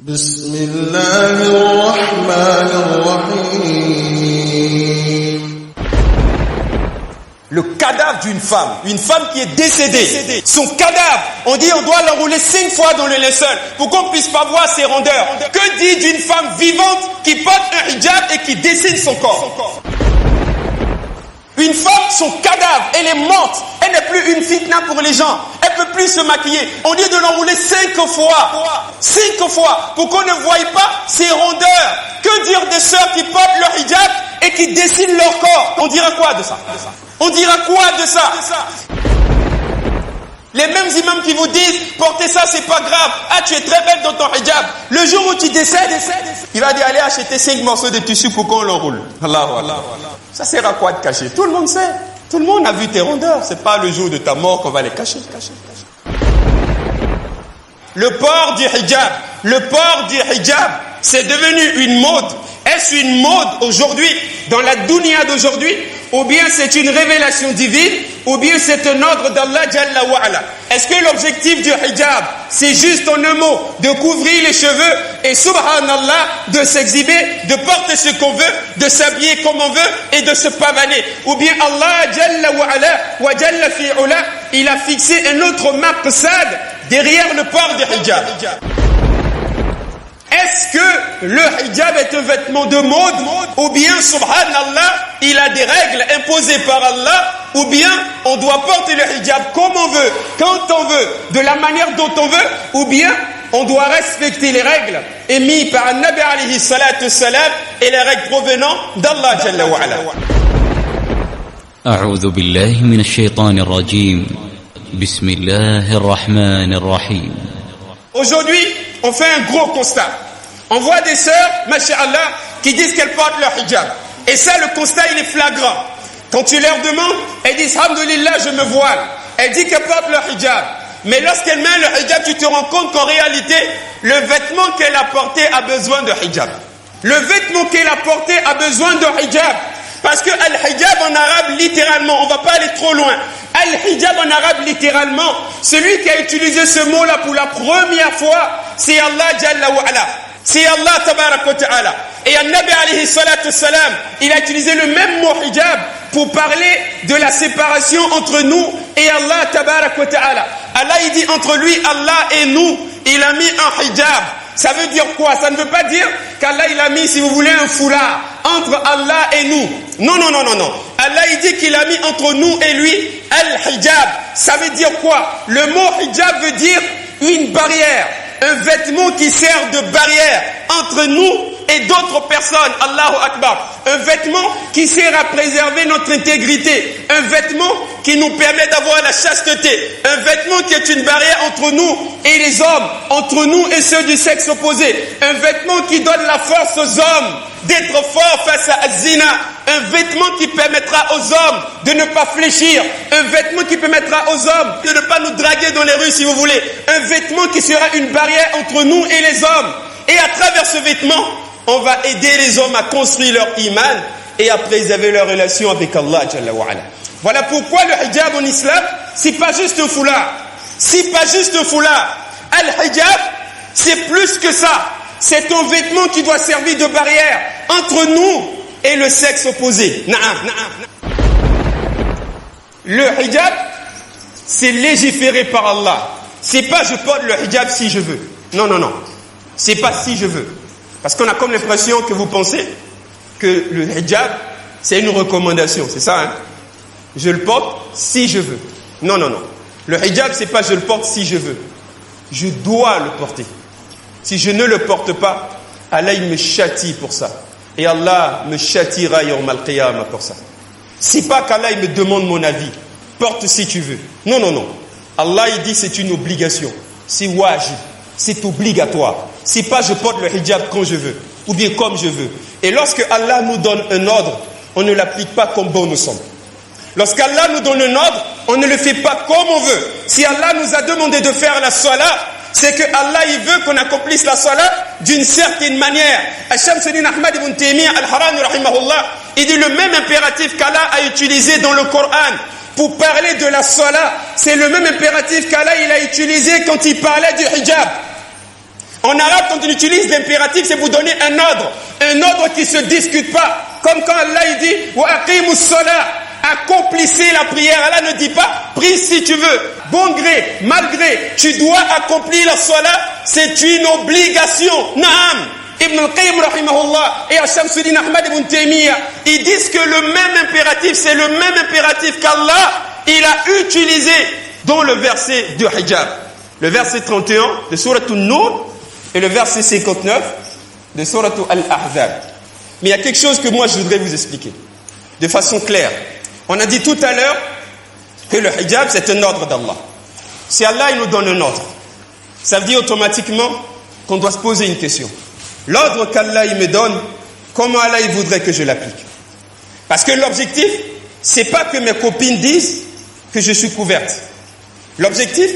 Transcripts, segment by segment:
بسم الله الرحمن الرحيم. Le cadavre d'une femme qui est décédée, son cadavre, on dit on doit l'enrouler 5 fois dans le linceul pour qu'on puisse pas voir ses rondeurs. Que dit d'une femme vivante qui porte un hijab et qui dessine son corps? Une femme, son cadavre, elle est morte. Elle n'est plus une fitna pour les gens. Elle peut plus se maquiller. On dit de l'enrouler 5 fois. 5 fois. Pour qu'on ne voie pas ses rondeurs. Que dire des sœurs qui portent leur hijab et qui dessinent leur corps? On dira quoi de ça? On dira quoi de ça? Les mêmes imams qui vous disent, portez ça, c'est pas grave. Ah, tu es très belle dans ton hijab. Le jour où tu décèdes, il va dire, allez acheter 5 morceaux de tissu pour qu'on l'enroule. Allah. Ça sert à quoi de cacher? Tout le monde sait. Tout le monde a vu tes rondeurs. C'est pas le jour de ta mort qu'on va les cacher. Le port du hijab, c'est devenu une mode. Est-ce une mode aujourd'hui, dans la dunya d'aujourd'hui, ou bien c'est une révélation divine, ou bien c'est un ordre d'Allah Jalla wa Ala? Est-ce que l'objectif du hijab, c'est juste en un mot, de couvrir les cheveux et subhanallah, de s'exhiber, de porter ce qu'on veut, de s'habiller comme on veut et de se pavaner? Ou bien Allah Jalla wa Ala wa Jalla fi Ula, il a fixé un autre maqsad derrière le port du hijab? Est-ce que le hijab est un vêtement de mode, ou bien, subhanallah, il a des règles imposées par Allah, ou bien on doit porter le hijab comme on veut, quand on veut, de la manière dont on veut, ou bien on doit respecter les règles émises par un Nabi alayhi salatu salam et les règles provenant d'Allah Jalla wa Ala. أعوذ بالله من الشيطان الرجيم بسم الله الرحمن الرحيم. Aujourd'hui, on fait un gros constat. On voit des sœurs, masha'Allah, qui disent qu'elles portent leur hijab. Et ça, le constat, il est flagrant. Quand tu leur demandes, elles disent, alhamdulillah, je me voile. Elles disent qu'elles portent leur hijab. Mais lorsqu'elles mettent leur hijab, tu te rends compte qu'en réalité, le vêtement qu'elle a porté a besoin de hijab. Le vêtement qu'elle a porté a besoin de hijab. Parce que al-hijab en arabe, littéralement, on va pas aller trop loin. Al-hijab en arabe, littéralement, celui qui a utilisé ce mot-là pour la première fois, c'est Allah Jalla wa Ala. C'est Allah Tabarak wa Ta'ala. Et An-Nabi alayhi salatu salam, il a utilisé le même mot hijab pour parler de la séparation entre nous et Allah Tabarak wa Ta'ala. Allah, il dit entre lui, Allah et nous, il a mis un hijab. Ça veut dire quoi? Ça ne veut pas dire qu'Allah, il a mis, si vous voulez, un foulard entre Allah et nous. Non. Allah, il dit qu'il a mis entre nous et lui al-hijab. Ça veut dire quoi? Le mot hijab veut dire une barrière, un vêtement qui sert de barrière entre nous et d'autres personnes. Allahu Akbar. Un vêtement qui sert à préserver notre intégrité. Un vêtement qui nous permet d'avoir la chasteté. Un vêtement qui est une barrière entre nous et les hommes, entre nous et ceux du sexe opposé. Un vêtement qui donne la force aux hommes d'être forts face à zina. Un vêtement qui permettra aux hommes de ne pas fléchir. Un vêtement qui permettra aux hommes de ne pas nous draguer dans les rues, si vous voulez. Un vêtement qui sera une barrière entre nous et les hommes. Et à travers ce vêtement, on va aider les hommes à construire leur iman et à préserver leur relation avec Allah Jalla wa Ala. Voilà pourquoi le hijab en islam, c'est pas juste un foulard. C'est pas juste un foulard. Al-hijab, c'est plus que ça. C'est un vêtement qui doit servir de barrière entre nous et le sexe opposé. Le hijab, c'est légiféré par Allah. C'est pas je porte le hijab si je veux. Non. C'est pas si je veux. Parce qu'on a comme l'impression que vous pensez que le hijab, c'est une recommandation. C'est ça, hein? Je le porte si je veux. Non. Le hijab, c'est pas je le porte si je veux. Je dois le porter. Si je ne le porte pas, Allah, il me châtie pour ça. Et Allah me châtiera yawm al-qiyamah pour ça. C'est pas qu'Allah, il me demande mon avis. Porte si tu veux. Non. Allah, il dit c'est une obligation. C'est wajib. C'est obligatoire. C'est pas je porte le hijab quand je veux. Ou bien comme je veux. Et lorsque Allah nous donne un ordre, on ne l'applique pas comme bon nous sommes. Lorsqu'Allah nous donne un ordre, on ne le fait pas comme on veut. Si Allah nous a demandé de faire la salat, c'est que Allah, il veut qu'on accomplisse la salat d'une certaine manière. Shamsuddin Ahmad ibn Taymiyyah al-Harani rahimahullah, il dit le même impératif qu'Allah a utilisé dans le Coran pour parler de la salat, c'est le même impératif qu'Allah il a utilisé quand il parlait du hijab. En arabe, quand on utilise l'impératif, c'est pour donner un ordre qui ne se discute pas. Comme quand Allah il dit « Wa aqimus salat » accomplissez la prière. Allah ne dit pas prie si tu veux, bon gré, mal gré, tu dois accomplir la salat, c'est une obligation. Naam. Ibn al-Qayyim rahimahullah et Shamsuddin Ahmad ibn Taymiyyah, ils disent que le même impératif, c'est le même impératif qu'Allah il a utilisé dans le verset du hijab. Le verset 31 de Surah An-Nur et le verset 59 de Surah Al-Ahzab. Mais il y a quelque chose que moi je voudrais vous expliquer de façon claire. On a dit tout à l'heure que le hijab c'est un ordre d'Allah. Si Allah il nous donne un ordre, ça veut dire automatiquement qu'on doit se poser une question. L'ordre qu'Allah il me donne, comment Allah il voudrait que je l'applique? Parce que l'objectif, c'est pas que mes copines disent que je suis couverte. L'objectif,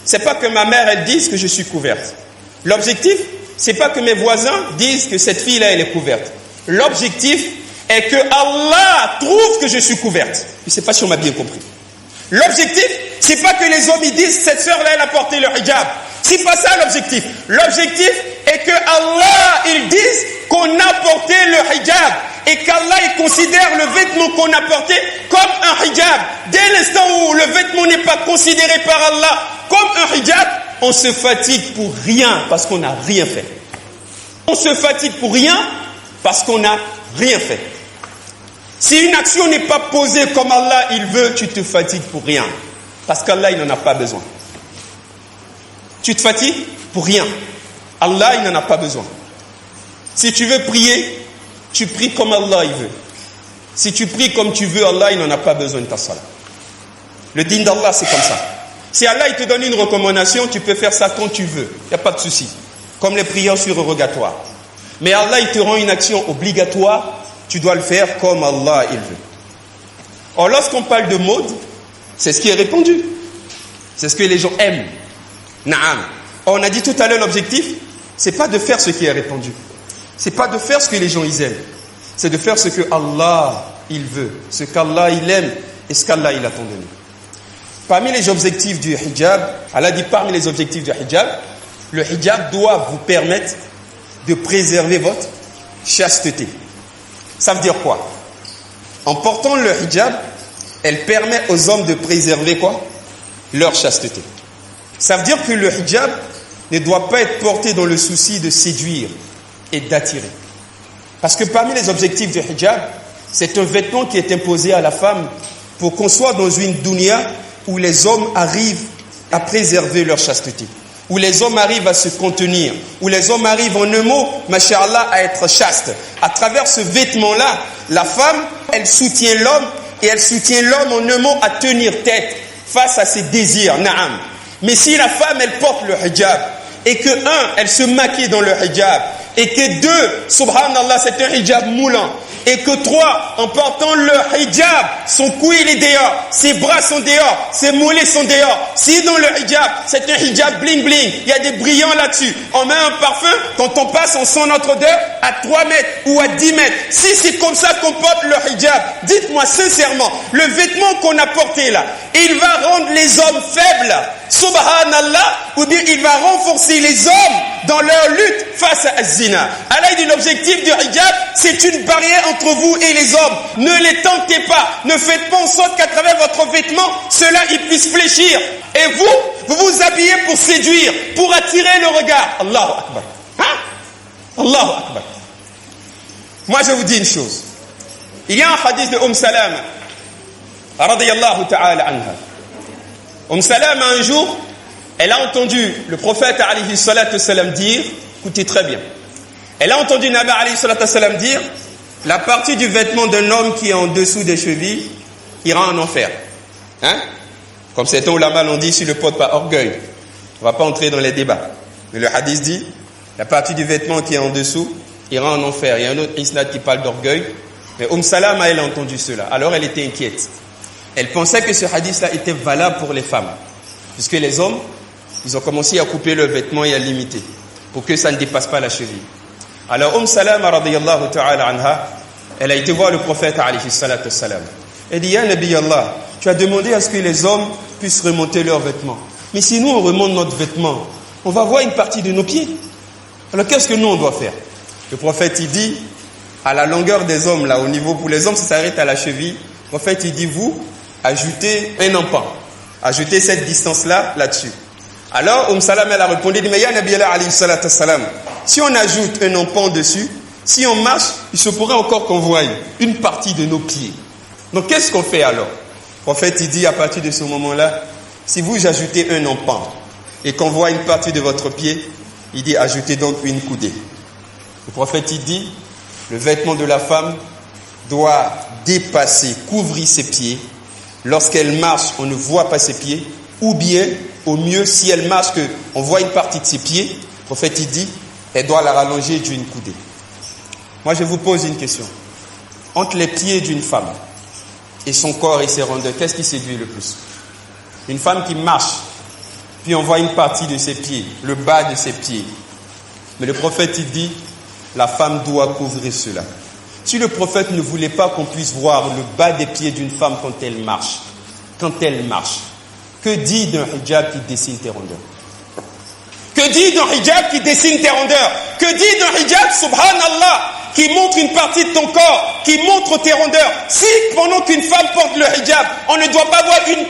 c'est pas que ma mère elle dise que je suis couverte. L'objectif, c'est pas que mes voisins disent que cette fille-là elle est couverte. L'objectif est que Allah trouve que je suis couverte. Je ne sais pas si on m'a bien compris. L'objectif, c'est pas que les hommes ils disent cette sœur-là elle a porté le hijab. C'est pas ça l'objectif. L'objectif est que Allah il dise qu'on a porté le hijab et qu'Allah il considère le vêtement qu'on a porté comme un hijab. Dès l'instant où le vêtement n'est pas considéré par Allah comme un hijab, on se fatigue pour rien parce qu'on n'a rien fait. On se fatigue pour rien parce qu'on n'a rien fait. Si une action n'est pas posée comme Allah il veut, tu te fatigues pour rien parce qu'Allah il n'en a pas besoin. Tu te fatigues pour rien. Allah, il n'en a pas besoin. Si tu veux prier, tu pries comme Allah, il veut. Si tu pries comme tu veux, Allah, il n'en a pas besoin de ta salat. Le din d'Allah, c'est comme ça. Si Allah, il te donne une recommandation, tu peux faire ça quand tu veux. Il n'y a pas de souci. Comme les prières surrogatoires. Mais Allah, il te rend une action obligatoire, tu dois le faire comme Allah, il veut. Or, lorsqu'on parle de mode, c'est ce qui est répandu. C'est ce que les gens aiment. Naam. On a dit tout à l'heure l'objectif, c'est pas de faire ce qui est répandu. C'est pas de faire ce que les gens ils aiment. C'est de faire ce que Allah il veut, ce qu'Allah il aime et ce qu'Allah il attend de nous. Parmi les objectifs du hijab, Allah dit parmi les objectifs du hijab, le hijab doit vous permettre de préserver votre chasteté. Ça veut dire quoi? En portant le hijab, elle permet aux hommes de préserver quoi? Leur chasteté. Ça veut dire que le hijab ne doit pas être porté dans le souci de séduire et d'attirer. Parce que parmi les objectifs du hijab, c'est un vêtement qui est imposé à la femme pour qu'on soit dans une dunya où les hommes arrivent à préserver leur chasteté, où les hommes arrivent à se contenir, où les hommes arrivent en un mot, masha'Allah, à être chaste. À travers ce vêtement-là, la femme, elle soutient l'homme et elle soutient l'homme en un mot à tenir tête face à ses désirs, na'am. Mais si la femme, elle porte le hijab, et que elle se maquille dans le hijab, et que 2, subhanallah, c'est un hijab moulant, et que 3, en portant le hijab, son cou il est dehors, ses bras sont dehors, ses mollets sont dehors. Si dans le hijab, c'est un hijab bling bling, il y a des brillants là-dessus, on met un parfum, quand on passe, on sent notre odeur à 3 mètres ou à 10 mètres. Si c'est comme ça qu'on porte le hijab, dites-moi sincèrement, le vêtement qu'on a porté là, il va rendre les hommes faibles, subhanallah, ou bien il va renforcer les hommes dans leur lutte face à zina. Allah dit l'objectif du hijab, c'est une barrière entre vous et les hommes. Ne les tentez pas, ne faites pas en sorte qu'à travers votre vêtement, cela il puisse fléchir. Et vous vous habillez pour séduire, pour attirer le regard. Allahu Akbar. Hein? Allahu Akbar. Moi je vous dis une chose. Il y a un hadith de Salama, radiyallahu ta'ala anha. Salama un jour, elle a entendu le prophète alayhi salatu salam dire, écoutez très bien, elle a entendu Nabi alayhi salatu salam dire, la partie du vêtement d'un homme qui est en dessous des chevilles ira en enfer. Hein? Comme certains ulama l'ont dit, si le porte par orgueil. On ne va pas entrer dans les débats. Mais le hadith dit, la partie du vêtement qui est en dessous ira en enfer. Il y a un autre isnad qui parle d'orgueil. Mais Salama, elle a entendu cela. Alors elle était inquiète. Elle pensait que ce hadith-là était valable pour les femmes. Puisque les hommes, ils ont commencé à couper leurs vêtements et à limiter. Pour que ça ne dépasse pas la cheville. Alors Salama, radiyallahu ta'ala anha, elle a été voir le prophète, alayhi salatu salam. Elle dit, ya Nabi Allah, tu as demandé à ce que les hommes puissent remonter leurs vêtements. Mais si nous, on remonte notre vêtement, on va voir une partie de nos pieds. Alors qu'est-ce que nous on doit faire? Le prophète il dit, à la longueur des hommes, là au niveau, pour les hommes ça s'arrête à la cheville. Le prophète il dit, vous, ajoutez un empan. Ajoutez cette distance-là, là-dessus. Alors, Salam elle a répondu, mais ya Nabi Allah alayhi salatu salam, si on ajoute un empan dessus, si on marche, il se pourrait encore qu'on voie une partie de nos pieds. Donc qu'est-ce qu'on fait alors? Le prophète il dit, à partir de ce moment-là, si vous ajoutez un empan et qu'on voit une partie de votre pied, il dit, ajoutez donc une coudée. Le prophète il dit, le vêtement de la femme doit dépasser, couvrir ses pieds. Lorsqu'elle marche, on ne voit pas ses pieds. Ou bien, au mieux, si elle marche, qu'on voit une partie de ses pieds, le prophète il dit, elle doit la rallonger d'une coudée. Moi, je vous pose une question. Entre les pieds d'une femme et son corps et ses rondeurs, qu'est-ce qui séduit le plus? Une femme qui marche, puis on voit une partie de ses pieds, le bas de ses pieds. Mais le prophète il dit, la femme doit couvrir cela. Si le prophète ne voulait pas qu'on puisse voir le bas des pieds d'une femme quand elle marche, que dit d'un hijab qui dessine tes rondeurs? Que dit d'un hijab qui dessine tes rondeurs? Que dit d'un hijab, subhanallah, qui montre une partie de ton corps, qui montre tes rondeurs? Si pendant qu'une femme porte le hijab, on ne doit pas voir une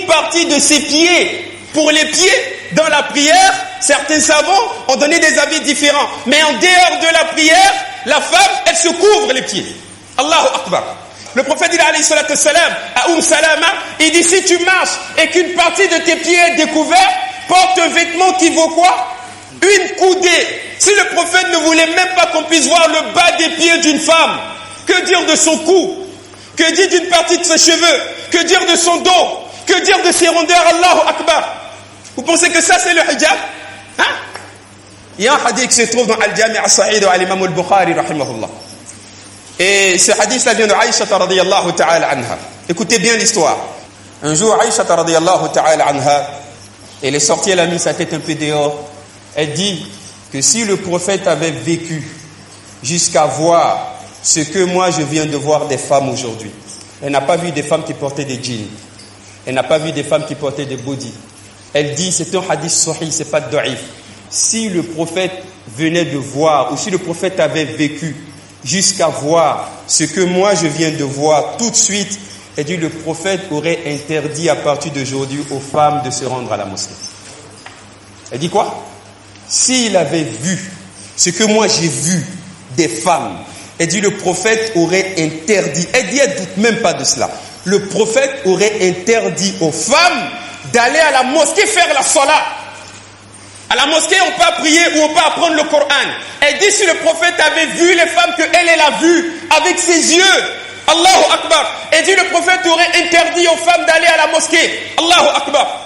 partie de ses pieds. Pour les pieds, dans la prière, certains savants ont donné des avis différents. Mais en dehors de la prière, la femme, elle se couvre les pieds. Allahu Akbar. Le prophète dit alayhi salatu salam à Salama, il dit, si tu marches et qu'une partie de tes pieds est découverte, porte un vêtement qui vaut quoi? Une coudée. Si le prophète ne voulait même pas qu'on puisse voir le bas des pieds d'une femme, que dire de son cou? Que dire d'une partie de ses cheveux? Que dire de son dos? Que dire de ses rondeurs? Allahu Akbar. Vous pensez que ça c'est le hijab? Hein? Il y a un hadith qui se trouve dans Al-Jami' as-Sahih de l'imam al-Bukhari rahimahullah. Et ce hadith là vient de Aïcha radiyallahu ta'ala anha. Écoutez bien l'histoire. Un jour Aïcha radiyallahu ta'ala anha, elle est sortie, elle a mis sa tête un peu dehors. Elle dit que si le prophète avait vécu jusqu'à voir ce que moi je viens de voir des femmes aujourd'hui, elle n'a pas vu des femmes qui portaient des jeans, elle n'a pas vu des femmes qui portaient des bodys. Elle dit, c'est un hadith sahih, c'est pas da'if. Si le prophète venait de voir, ou si le prophète avait vécu jusqu'à voir ce que moi je viens de voir tout de suite, elle dit, le prophète aurait interdit à partir d'aujourd'hui aux femmes de se rendre à la mosquée. Elle dit quoi? S'il avait vu ce que moi j'ai vu des femmes, elle dit, le prophète aurait interdit. Elle dit, elle ne doute même pas de cela. Le prophète aurait interdit aux femmes d'aller à la mosquée faire la salat. À la mosquée, on peut prier ou on peut apprendre le Coran. Elle dit, si le prophète avait vu les femmes elle a vues avec ses yeux, Allahu Akbar. Elle dit, le prophète aurait interdit aux femmes d'aller à la mosquée. Allahu Akbar.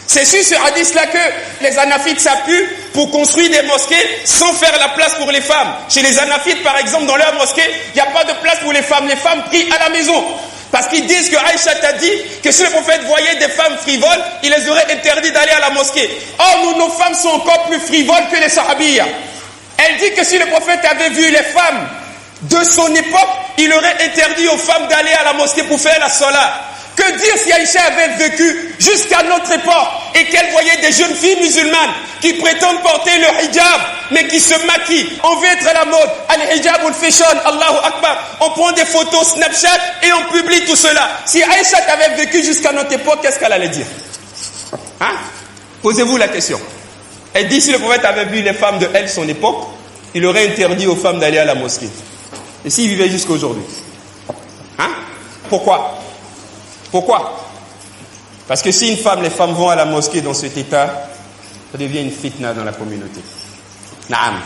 C'est sur ce hadith-là que les Hanafites s'appuient pour construire des mosquées sans faire la place pour les femmes. Chez les Hanafites, par exemple, dans leur mosquée, il n'y a pas de place pour les femmes. Les femmes prient à la maison. Parce qu'ils disent que Aïcha t'a dit que si le prophète voyait des femmes frivoles, il les aurait interdit d'aller à la mosquée. Or, nos femmes sont encore plus frivoles que les sahabiyas. Elle dit que si le prophète avait vu les femmes de son époque, il aurait interdit aux femmes d'aller à la mosquée pour faire la salat. Que dire si Aïcha avait vécu jusqu'à notre époque et qu'elle voyait des jeunes filles musulmanes qui prétendent porter le hijab mais qui se maquillent? On veut être à la mode. Al-hijab ou le fashion, Allahu Akbar. On prend des photos Snapchat et on publie tout cela. Si Aïcha avait vécu jusqu'à notre époque, qu'est-ce qu'elle allait dire? Hein? Posez-vous la question. Elle dit si le prophète avait vu les femmes de elle, son époque, il aurait interdit aux femmes d'aller à la mosquée. Et s'il vivait jusqu'à aujourd'hui? Hein? Pourquoi? Pourquoi? Parce que si les femmes vont à la mosquée dans cet état, ça devient une fitna dans la communauté. Naam.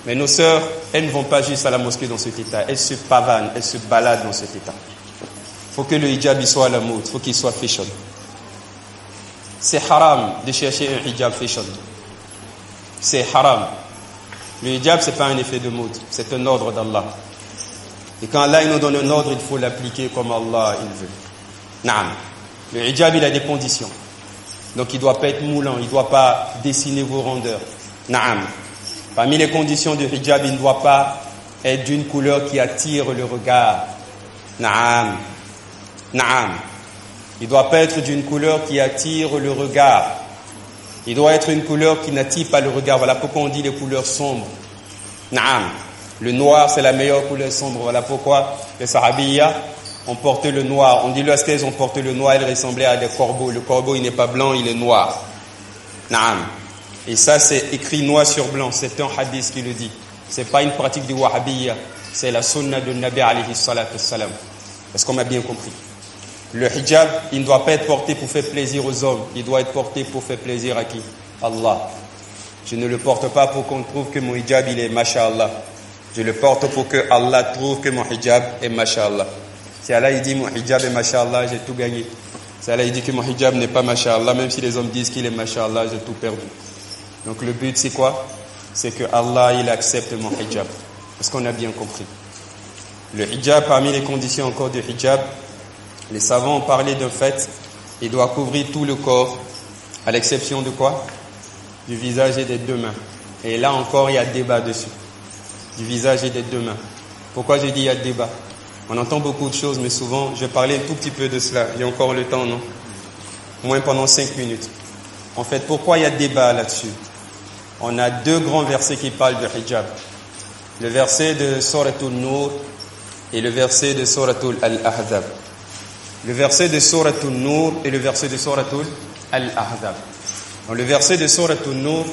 Mais nos sœurs, elles ne vont pas juste à la mosquée dans cet état. Elles se pavanent, elles se baladent dans cet état. Il faut que le hijab il soit à la mode, il faut qu'il soit fashion. C'est haram de chercher un hijab fashion. C'est haram. Le hijab, ce n'est pas un effet de mode, c'est un ordre d'Allah. Et quand Allah il nous donne un ordre, il faut l'appliquer comme Allah il veut. Naam. Le hijab, il a des conditions. Donc il ne doit pas être moulant, il ne doit pas dessiner vos rondeurs. Naam. Parmi les conditions du hijab, il ne doit pas être d'une couleur qui attire le regard. Naam. Naam. Il ne doit pas être d'une couleur qui attire le regard. Il doit être une couleur qui n'attire pas le regard. Voilà pourquoi on dit les couleurs sombres. Naam. Le noir, c'est la meilleure couleur sombre. Voilà pourquoi les sahabiyas ont porté le noir. On dit lorsqu'elles ont porté le noir, elles ressemblaient à des corbeaux. Le corbeau, il n'est pas blanc, il est noir. Naam. Et ça, c'est écrit noir sur blanc. C'est un hadith qui le dit. C'est pas une pratique du wahhabiyya. C'est la sunna de Nabi alayhi salatu wassalam. Est-ce qu'on m'a bien compris? Le hijab, il ne doit pas être porté pour faire plaisir aux hommes. Il doit être porté pour faire plaisir à qui? Allah. Je ne le porte pas pour qu'on trouve que mon hijab, il est masha'Allah. Je le porte pour que Allah trouve que mon hijab est masha'Allah. Si Allah il dit mon hijab est masha'Allah, j'ai tout gagné. Si Allah il dit que mon hijab n'est pas masha'Allah, même si les hommes disent qu'il est masha'Allah, j'ai tout perdu. Donc le but c'est quoi? C'est que Allah il accepte mon hijab. Est-ce qu'on a bien compris? Le hijab, parmi les conditions encore du hijab, les savants ont parlé d'un fait, il doit couvrir tout le corps, à l'exception de quoi? Du visage et des deux mains. Et là encore, il y a débat dessus. Du visage et des deux mains. Pourquoi j'ai dit il y a débat? On entend beaucoup de choses, mais souvent, je vais parler un tout petit peu de cela. Il y a encore le temps, non? Moins pendant 5 minutes. En fait, pourquoi il y a débat là-dessus? On a 2 grands versets qui parlent de hijab. Le verset de Suratul Nur et le verset de Suratul Al-Ahzab. Le verset de Suratul Nur et le verset de Suratul Al-Ahzab. Dans le verset de Suratul Nur,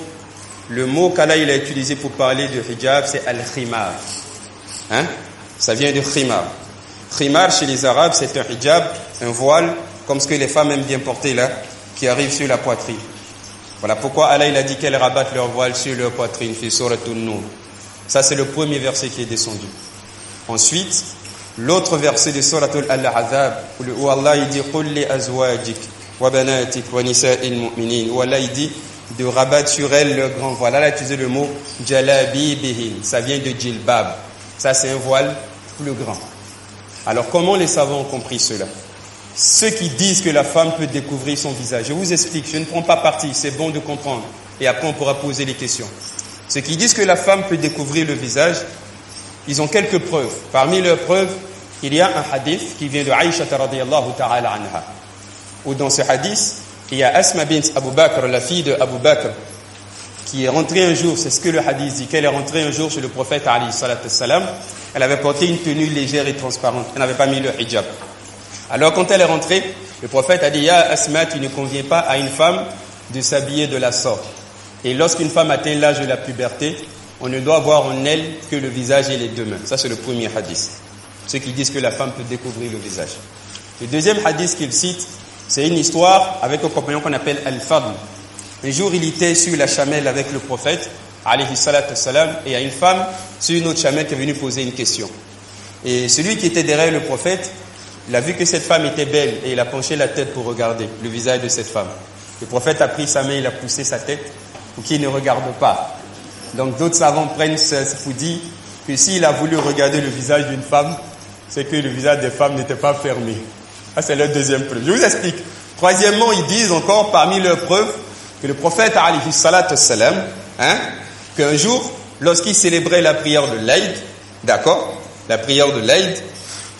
le mot qu'Allah il a utilisé pour parler de hijab, c'est al-khimar. Hein? Ça vient de khimar. Khimar, chez les Arabes, c'est un hijab, un voile, comme ce que les femmes aiment bien porter là, qui arrive sur la poitrine. Voilà pourquoi Allah il a dit qu'elles rabattent leur voile sur leur poitrine, fi Suratul Nur. Ça, c'est le premier verset qui est descendu. Ensuite, l'autre verset de Suratul Al-Ahzab, où Allah il dit qul li azwajik wa banatik wa nisa'il mu'minin, où Allah il dit de rabattre sur elles le grand voile. Là, il a utilisé le mot jalabibihin. Ça vient de jilbab. Ça, c'est un voile plus grand. Alors, comment les savants ont compris cela? Ceux qui disent que la femme peut découvrir son visage. Je vous explique, je ne prends pas parti, c'est bon de comprendre. Et après, on pourra poser les questions. Ceux qui disent que la femme peut découvrir le visage, ils ont quelques preuves. Parmi leurs preuves, il y a un hadith qui vient de Aïcha radiyallahu ta'ala anha. Où dans ce hadith, il y a Asma bint Abu Bakr, la fille de Abu Bakr, qui est rentrée un jour, c'est ce que le hadith dit, qu'elle est rentrée un jour chez le prophète alayhi salatu wassalam. Elle avait porté une tenue légère et transparente. Elle n'avait pas mis le hijab. Alors quand elle est rentrée, le prophète a dit, Ya Asma, tu ne conviens pas à une femme de s'habiller de la sorte. Et lorsqu'une femme atteint l'âge de la puberté, on ne doit voir en elle que le visage et les deux mains. Ça, c'est le premier hadith. Ceux qui disent que la femme peut découvrir le visage. Le deuxième hadith qu'il cite, c'est une histoire avec un compagnon qu'on appelle Al-Fadl. Un jour, il était sur la chamelle avec le prophète, alayhi salatu wassalam, et il y a une femme sur une autre chamelle qui est venue poser une question. Et celui qui était derrière le prophète, il a vu que cette femme était belle et il a penché la tête pour regarder le visage de cette femme. Le prophète a pris sa main, il a poussé sa tête pour qu'il ne regarde pas. Donc d'autres savants prennent ce pour dire que s'il a voulu regarder le visage d'une femme, c'est que le visage des femmes n'était pas fermé. Ça, c'est leur deuxième preuve. Je vous explique. Troisièmement, ils disent encore parmi leurs preuves que le prophète alayhi salatu wassalam, qu'un jour, lorsqu'il célébrait la prière de l'Aïd, d'accord, la prière de l'Aïd,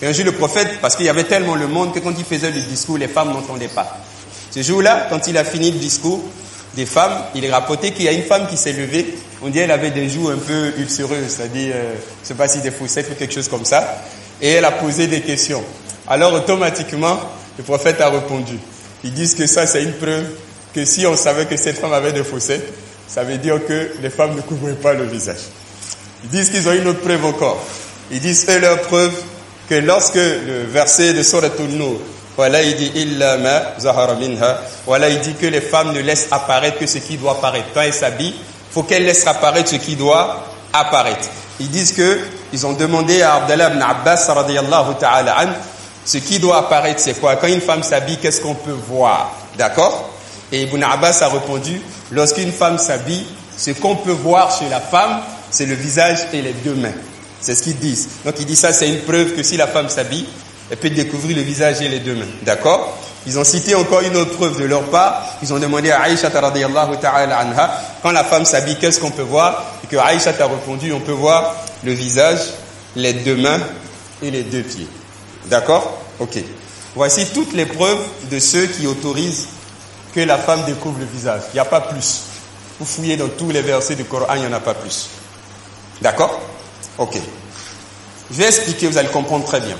qu'un jour le prophète, parce qu'il y avait tellement le monde que quand il faisait le discours, les femmes n'entendaient pas. Ce jour-là, quand il a fini le discours des femmes, il est rapporté qu'il y a une femme qui s'est levée, on dit elle avait des joues un peu ulcéreuses, c'est-à-dire, je ne sais pas si des fossettes ou quelque chose comme ça, et elle a posé des questions. Alors automatiquement, le prophète a répondu. Ils disent que ça, c'est une preuve que si on savait que cette femme avait des fossettes, ça veut dire que les femmes ne couvraient pas le visage. Ils disent qu'ils ont une autre preuve encore. Ils disent eux leur preuve que lorsque le verset de Suratul Nur, voilà, il dit illa ma zahara minha, voilà, il dit que les femmes ne laissent apparaître que ce qui doit apparaître. Quand elles s'habillent, il faut qu'elles laissent apparaître ce qui doit apparaître. Ils disent que ils ont demandé à Abdallah ibn Abbas radiyallahu ta'ala an, ce qui doit apparaître, c'est quoi? Quand une femme s'habille, qu'est-ce qu'on peut voir? D'accord? Et Ibn Abbas a répondu, lorsqu'une femme s'habille, ce qu'on peut voir chez la femme, c'est le visage et les deux mains. C'est ce qu'ils disent. Donc il dit ça, c'est une preuve que si la femme s'habille, elle peut découvrir le visage et les deux mains. D'accord? Ils ont cité encore une autre preuve de leur part. Ils ont demandé à Aïcha radiyallahu ta'ala anha, quand la femme s'habille, qu'est-ce qu'on peut voir? Et que Aïcha a répondu, on peut voir le visage, les deux mains et les deux pieds. D'accord? Ok. Voici toutes les preuves de ceux qui autorisent que la femme découvre le visage. Il n'y a pas plus. Vous fouillez dans tous les versets du Coran, il n'y en a pas plus. D'accord? Ok. Je vais expliquer, vous allez comprendre très bien.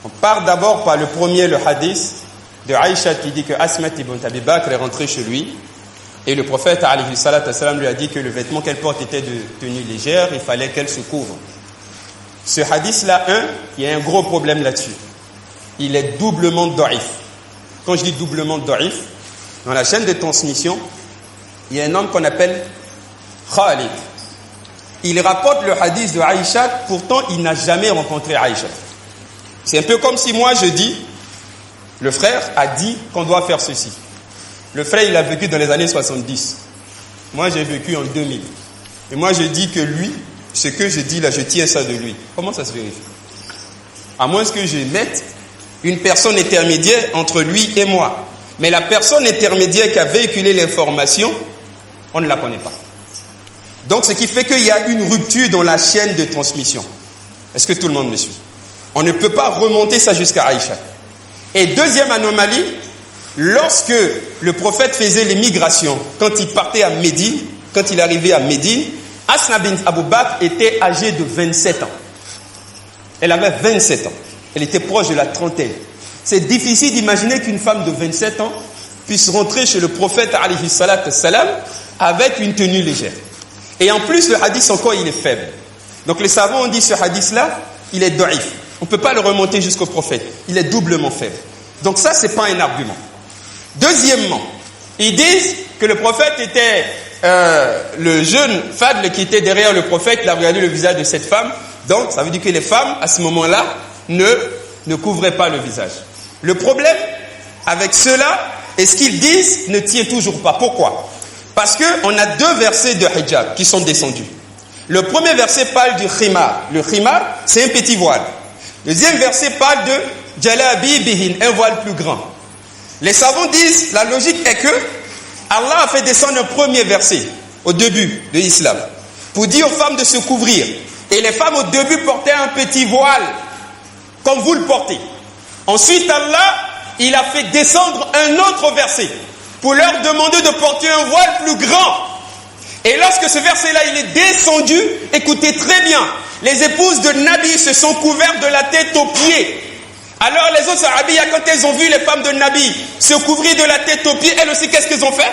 On part d'abord par le premier, le hadith de Aïcha qui dit que Asma ibn Abi Bakr est rentré chez lui et le prophète alayhi salatu wassalam lui a dit que le vêtement qu'elle porte était de tenue légère, il fallait qu'elle se couvre. Ce hadith-là, il y a un gros problème là-dessus. Il est doublement da'if. Quand je dis doublement da'if, dans la chaîne de transmission, il y a un homme qu'on appelle Khalid. Il rapporte le hadith de Aïcha, pourtant il n'a jamais rencontré Aïcha. C'est un peu comme si moi je dis, le frère a dit qu'on doit faire ceci. Le frère il a vécu dans les années 70. Moi j'ai vécu en 2000. Et moi je dis que lui, ce que je dis là, je tiens ça de lui. Comment ça se vérifie? À moins que je mette une personne intermédiaire entre lui et moi. Mais la personne intermédiaire qui a véhiculé l'information, on ne la connaît pas. Donc ce qui fait qu'il y a une rupture dans la chaîne de transmission. Est-ce que tout le monde me suit? On ne peut pas remonter ça jusqu'à Aïcha. Et deuxième anomalie, lorsque le prophète faisait les migrations, quand il partait à Médine, quand il arrivait à Médine, Asma bint Abu Bakr était âgée de 27 ans. Elle avait 27 ans. Elle était proche de la trentaine. C'est difficile d'imaginer qu'une femme de 27 ans puisse rentrer chez le prophète alayhi salatu wassalam avec une tenue légère. Et en plus, le hadith encore, il est faible. Donc les savants ont dit ce hadith-là, il est da'if. On ne peut pas le remonter jusqu'au prophète. Il est doublement faible. Donc ça, ce n'est pas un argument. Deuxièmement, ils disent que le prophète était le jeune Fadl qui était derrière le prophète, il a regardé le visage de cette femme. Donc ça veut dire que les femmes, à ce moment-là, ne couvraient pas le visage. Le problème avec cela, et ce qu'ils disent, ne tient toujours pas. Pourquoi? Parce qu'on a deux versets de hijab qui sont descendus. Le premier verset parle du khimar. Le khimar, c'est un petit voile. Le deuxième verset parle de jalabi bihin, un voile plus grand. Les savants disent, la logique est que Allah a fait descendre un premier verset au début de l'islam pour dire aux femmes de se couvrir. Et les femmes au début portaient un petit voile, comme vous le portez. Ensuite, Allah, il a fait descendre un autre verset pour leur demander de porter un voile plus grand. Et lorsque ce verset-là, il est descendu, écoutez très bien, les épouses de Nabi se sont couvertes de la tête aux pieds. Alors les autres sahabiyas, quand elles ont vu les femmes de Nabi se couvrir de la tête aux pieds, elles aussi, qu'est-ce qu'elles ont fait?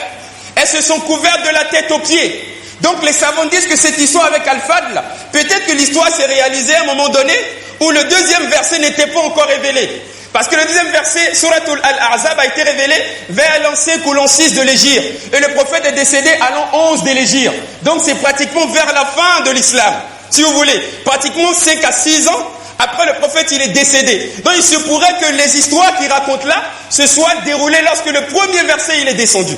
Elles se sont couvertes de la tête aux pieds. Donc les savants disent que cette histoire avec Al-Fadl, peut-être que l'histoire s'est réalisée à un moment donné où le deuxième verset n'était pas encore révélé. Parce que le deuxième verset, Suratul Al-Ahzab, a été révélé vers l'an 5 ou l'an 6 de l'Hégire. Et le prophète est décédé à l'an 11 de l'Hégire. Donc c'est pratiquement vers la fin de l'islam, si vous voulez. Pratiquement 5 à 6 ans après le prophète, il est décédé. Donc il se pourrait que les histoires qu'il raconte là se soient déroulées lorsque le premier verset il est descendu.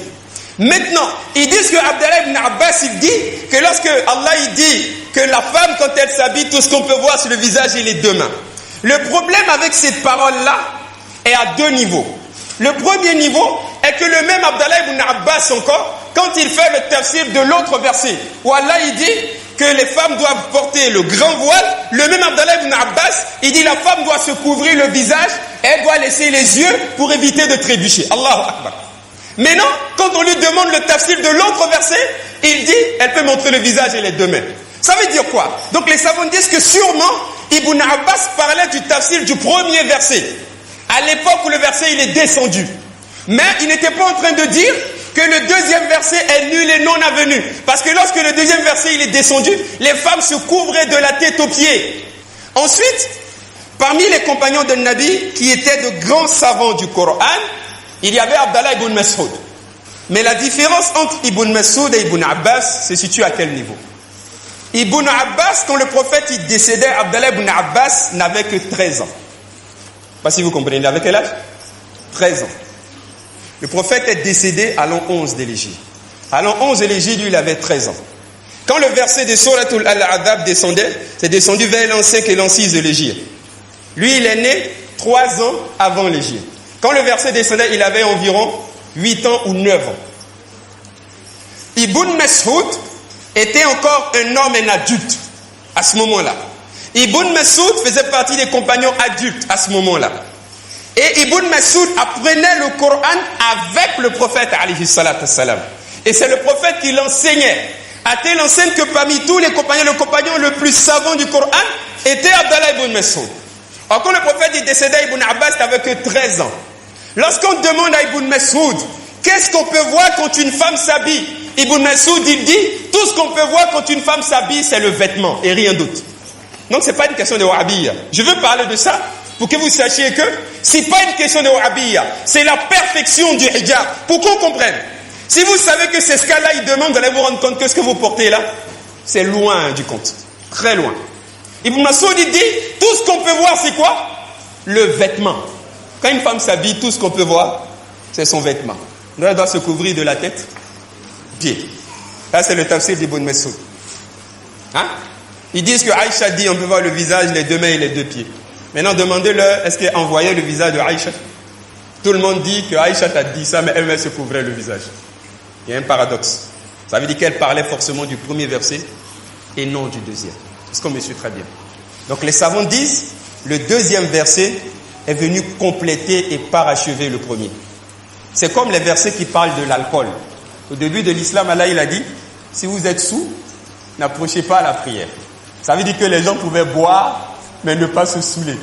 Maintenant, ils disent que Abdallah ibn Abbas, il dit que lorsque Allah il dit que la femme, quand elle s'habille, tout ce qu'on peut voir sur le visage et les deux mains. Le problème avec cette parole-là est à deux niveaux. Le premier niveau est que le même Abdallah ibn Abbas encore, quand il fait le tafsir de l'autre verset, où Allah il dit que les femmes doivent porter le grand voile, le même Abdallah ibn Abbas, il dit la femme doit se couvrir le visage, et elle doit laisser les yeux pour éviter de trébucher. Allahu Akbar. Maintenant, quand on lui demande le tafsir de l'autre verset, il dit, elle peut montrer le visage et les deux mains. Ça veut dire quoi? Donc les savants disent que sûrement, Ibn Abbas parlait du tafsir du premier verset, à l'époque où le verset il est descendu. Mais il n'était pas en train de dire que le deuxième verset est nul et non avenu. Parce que lorsque le deuxième verset il est descendu, les femmes se couvraient de la tête aux pieds. Ensuite, parmi les compagnons de Nabi, qui étaient de grands savants du Coran, il y avait Abdallah ibn Mas'ud. Mais la différence entre Ibn Mas'ud et Ibn Abbas se situe à quel niveau? Ibn Abbas, quand le prophète il décédait, Abdallah ibn Abbas n'avait que 13 ans. Je ne sais pas si vous comprenez, il avait quel âge? 13 ans. Le prophète est décédé à l'an 11 de l'Hégire. À l'an 11 de l'Hégire, lui, il avait 13 ans. Quand le verset de Suratul Al-Adab descendait, c'est descendu vers l'an 5 et l'an 6 de l'Hégire. Lui, il est né 3 ans avant l'Hégire. Quand le verset descendait, il avait environ 8 ans ou 9 ans. Ibn Mas'ud était encore un homme, un adulte, à ce moment-là. Ibn Mas'ud faisait partie des compagnons adultes à ce moment-là. Et Ibn Mas'ud apprenait le Coran avec le prophète alayhi salatu wassalam. Et c'est le prophète qui l'enseignait. À telle enseigne que parmi tous les compagnons, le compagnon le plus savant du Coran était Abdallah ibn Mas'ud. Alors quand le prophète est décédé, Ibn Abbas n'avait que 13 ans. Lorsqu'on demande à Ibn Mas'ud, qu'est-ce qu'on peut voir quand une femme s'habille? Ibn Mas'ud, il dit, tout ce qu'on peut voir quand une femme s'habille, c'est le vêtement et rien d'autre. Donc c'est pas une question de wahhabiyya. Je veux parler de ça pour que vous sachiez que c'est pas une question de wahhabiyya, c'est la perfection du hijab. Pour qu'on comprenne. Si vous savez que c'est ce cas-là, il demande, vous allez vous rendre compte que ce que vous portez là, c'est loin du compte. Très loin. Ibn Mas'ud, il dit, tout ce qu'on peut voir, c'est quoi? Le vêtement. Quand une femme s'habille, tout ce qu'on peut voir, c'est son vêtement. Donc elle doit se couvrir de la tête, pied. Là, c'est le tafsir d'Ibn Mas'ud. Hein? Ils disent que Aïcha dit, on peut voir le visage, les deux mains et les deux pieds. Maintenant, demandez-leur, est-ce qu'elle envoyait le visage de Aïcha? Tout le monde dit que Aïcha t'a dit ça, mais elle-même se couvrait le visage. Il y a un paradoxe. Ça veut dire qu'elle parlait forcément du premier verset et non du deuxième. Est-ce qu'on me suit très bien? Donc les savants disent, le deuxième verset est venu compléter et parachever le premier. C'est comme les versets qui parlent de l'alcool. Au début de l'islam, Allah il a dit, si vous êtes sous, n'approchez pas à la prière. Ça veut dire que les gens pouvaient boire, mais ne pas se saouler.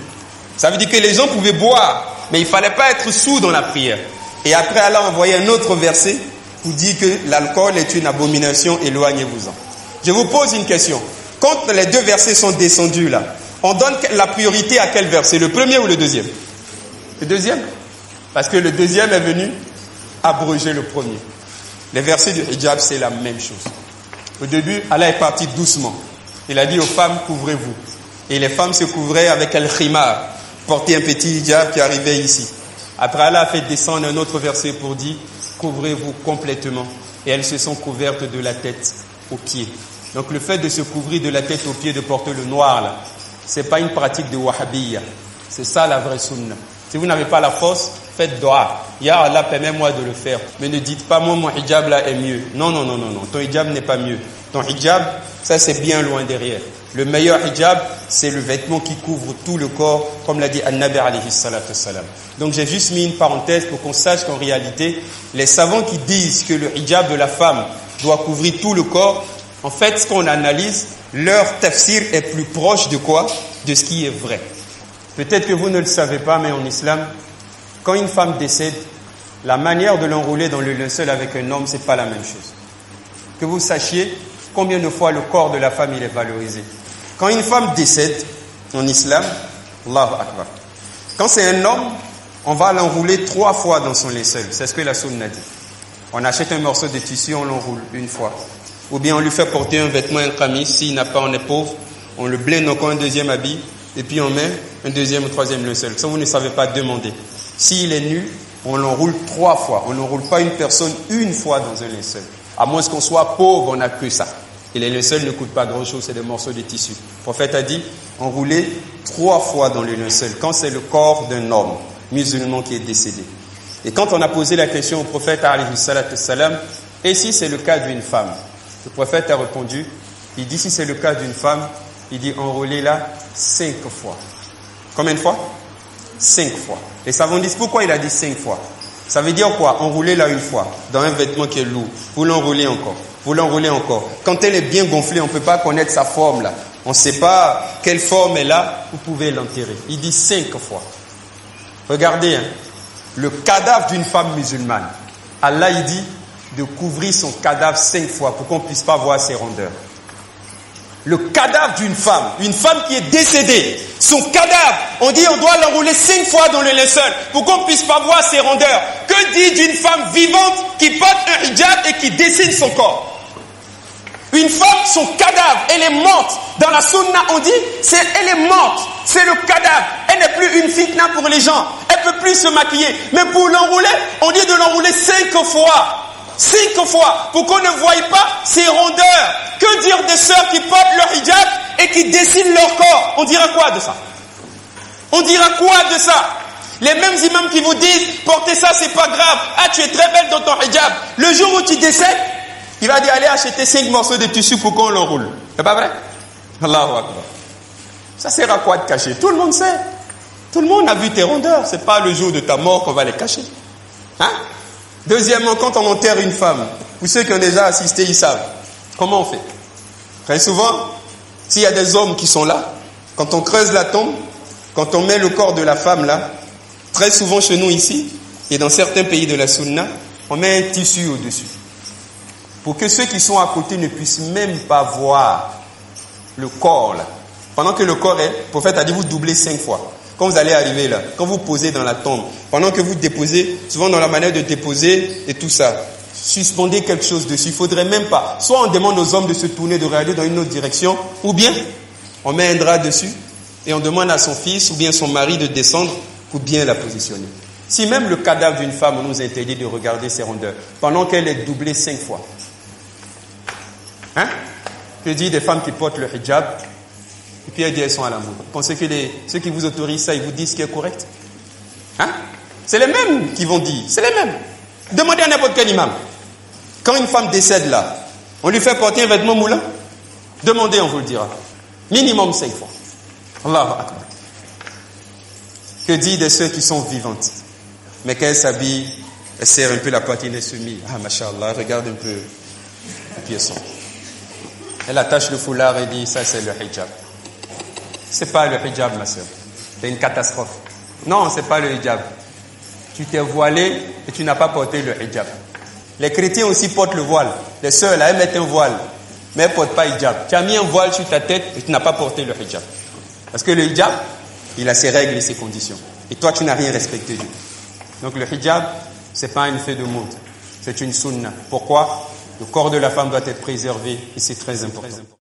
Ça veut dire que les gens pouvaient boire, mais il ne fallait pas être sous dans la prière. Et après, Allah a envoyé un autre verset pour dire que l'alcool est une abomination, éloignez-vous-en. Je vous pose une question. Quand les deux versets sont descendus là, on donne la priorité à quel verset? Le premier ou le deuxième? Le deuxième. Parce que le deuxième est venu abroger le premier. Les versets du hijab, c'est la même chose. Au début, Allah est parti doucement. Il a dit aux femmes, couvrez-vous. Et les femmes se couvraient avec al-khimar, porter un petit hijab qui arrivait ici. Après, Allah a fait descendre un autre verset pour dire, couvrez-vous complètement. Et elles se sont couvertes de la tête aux pieds. Donc le fait de se couvrir de la tête aux pieds, de porter le noir là, c'est pas une pratique de wahhabiyya. C'est ça la vraie sunna. Si vous n'avez pas la force, faites dua. Ya Allah, permets-moi de le faire. Mais ne dites pas, moi, mon hijab là est mieux. Non, non, non, non, non. Ton hijab n'est pas mieux. Ton hijab, ça c'est bien loin derrière. Le meilleur hijab, c'est le vêtement qui couvre tout le corps, comme l'a dit An-Nabi alayhi salatu wassalam. Donc j'ai juste mis une parenthèse pour qu'on sache qu'en réalité, les savants qui disent que le hijab de la femme doit couvrir tout le corps, en fait, ce qu'on analyse, leur tafsir est plus proche de quoi? De ce qui est vrai. Peut-être que vous ne le savez pas, mais en islam, quand une femme décède, la manière de l'enrouler dans le linceul avec un homme, c'est pas la même chose. Que vous sachiez combien de fois le corps de la femme il est valorisé. Quand une femme décède en islam, Allahu Akbar. Quand c'est un homme, on va l'enrouler 3 fois dans son linceul. C'est ce que la sunna dit. On achète un morceau de tissu, on l'enroule une fois. Ou bien on lui fait porter un vêtement, un camis. S'il n'a pas, on est pauvre. On le blende encore un deuxième habit. Et puis on met un deuxième ou troisième linceul. Ça, vous ne savez pas demander. S'il est nu, on l'enroule 3 fois. On n'enroule pas une personne une fois dans un linceul. À moins qu'on soit pauvre, on n'a que ça. Et les linceuls ne coûtent pas grand-chose, c'est des morceaux de tissu. Le prophète a dit, enrouler 3 fois dans le linceul, quand c'est le corps d'un homme musulman qui est décédé. Et quand on a posé la question au prophète, alayhi salatu wassalam, et si c'est le cas d'une femme? Le prophète a répondu, il dit si c'est le cas d'une femme, il dit enroulez-la 5 fois. Combien de fois? 5 fois. Les savants disent pourquoi il a dit 5 fois? Ça veut dire quoi? Enroulez-la une fois, dans un vêtement qui est lourd. Vous l'enroulez encore. Vous l'enroulez encore. Quand elle est bien gonflée, on ne peut pas connaître sa forme là. On ne sait pas quelle forme elle a, vous pouvez l'enterrer. Il dit 5 fois. Regardez, hein, le cadavre d'une femme musulmane. Allah il dit de couvrir son cadavre 5 fois pour qu'on ne puisse pas voir ses rondeurs. Le cadavre d'une femme qui est décédée, son cadavre, on dit on doit l'enrouler 5 fois dans le linceul pour qu'on ne puisse pas voir ses rondeurs. Que dit d'une femme vivante qui porte un hijab et qui dessine son corps? Une femme, son cadavre, elle est morte. Dans la sunna, on dit, elle est morte. C'est le cadavre. Elle n'est plus une fitna pour les gens. Elle ne peut plus se maquiller. Mais pour l'enrouler, on dit de l'enrouler 5 fois. 5 fois. Pour qu'on ne voie pas ses rondeurs. Que dire des sœurs qui portent leur hijab et qui dessinent leur corps? On dira quoi de ça? On dira quoi de ça? Les mêmes imams qui vous disent, portez ça, c'est pas grave. Ah, tu es très belle dans ton hijab. Le jour où tu décèdes, il va dire, allez acheter 5 morceaux de tissu pour qu'on l'enroule. C'est pas vrai? Allahu Akbar. Ça sert à quoi de cacher? Tout le monde sait. Tout le monde a vu tes rondeurs. C'est pas le jour de ta mort qu'on va les cacher. Hein? Deuxièmement, quand on enterre une femme, pour ceux qui ont déjà assisté, ils savent. Comment on fait? Très souvent, s'il y a des hommes qui sont là, quand on creuse la tombe, quand on met le corps de la femme là, très souvent chez nous ici, et dans certains pays de la Sunna, on met un tissu au-dessus. Pour que ceux qui sont à côté ne puissent même pas voir le corps là. Pendant que le corps est, le prophète a dit, vous doublez 5 fois. Quand vous allez arriver là, quand vous posez dans la tombe, pendant que vous déposez, souvent dans la manière de déposer et tout ça, suspendez quelque chose dessus. Il ne faudrait même pas. Soit on demande aux hommes de se tourner, de regarder dans une autre direction, ou bien on met un drap dessus et on demande à son fils ou bien son mari de descendre pour bien la positionner. Si même le cadavre d'une femme, on nous interdit de regarder ses rondeurs, pendant qu'elle est doublée 5 fois. Hein? Je dis des femmes qui portent le hijab, et puis elles disent elles sont à la mode. Vous pensez que ceux qui vous autorisent ça, ils vous disent ce qui est correct? Hein? C'est les mêmes qui vont dire, c'est les mêmes. Demandez à n'importe quel imam. Quand une femme décède là, on lui fait porter un vêtement moulant? Demandez, on vous le dira. Minimum 5 fois. Allahu Akbar. Que dit de ceux qui sont vivantes? Mais quand elles s'habillent, elles serrent un peu la poitrine et se mit. Ah, mashallah, regarde un peu. Et puis elles sont. Elle attache le foulard et dit, ça c'est le hijab. C'est pas le hijab, ma soeur. C'est une catastrophe. Non, c'est pas le hijab. Tu t'es voilé et tu n'as pas porté le hijab. Les chrétiens aussi portent le voile. Les sœurs, là, elles mettent un voile. Mais elles ne portent pas hijab. Tu as mis un voile sur ta tête et tu n'as pas porté le hijab. Parce que le hijab, il a ses règles et ses conditions. Et toi, tu n'as rien respecté du tout. Donc le hijab, c'est pas une fait de mode. C'est une sunna. Pourquoi? Le corps de la femme doit être préservé et c'est très important.